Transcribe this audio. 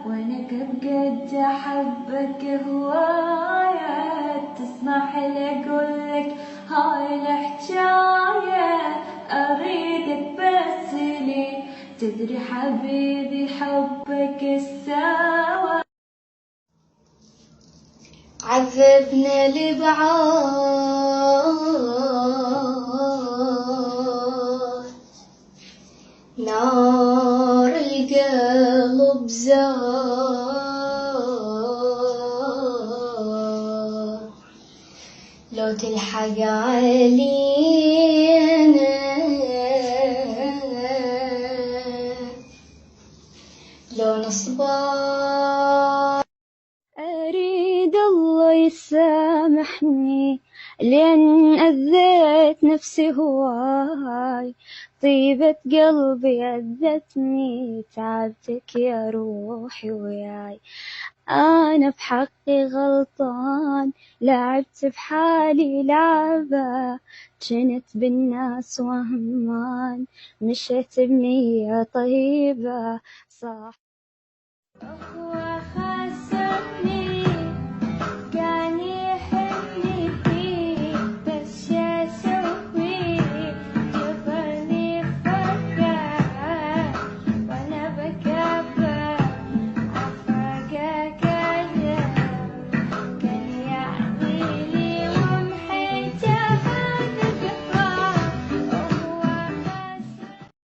وأنا بجد أحبك هواية، تسمح لي أقولك هاي الحجاية، أريدك بس لي تدري حبيبي حبك السوا. عذبنا لبعض نار القلب زار، لو تلحق علينا لو نصبر. أريد الله يسامحني لأن أذيت نفسي هواي، طيبة قلبي أذتني تعبتك يا روحي وياي. أنا بحقي غلطان، لعبت بحالي لعبة، جنت بالناس وهمان، مشيت بنية طيبة صح. أخوة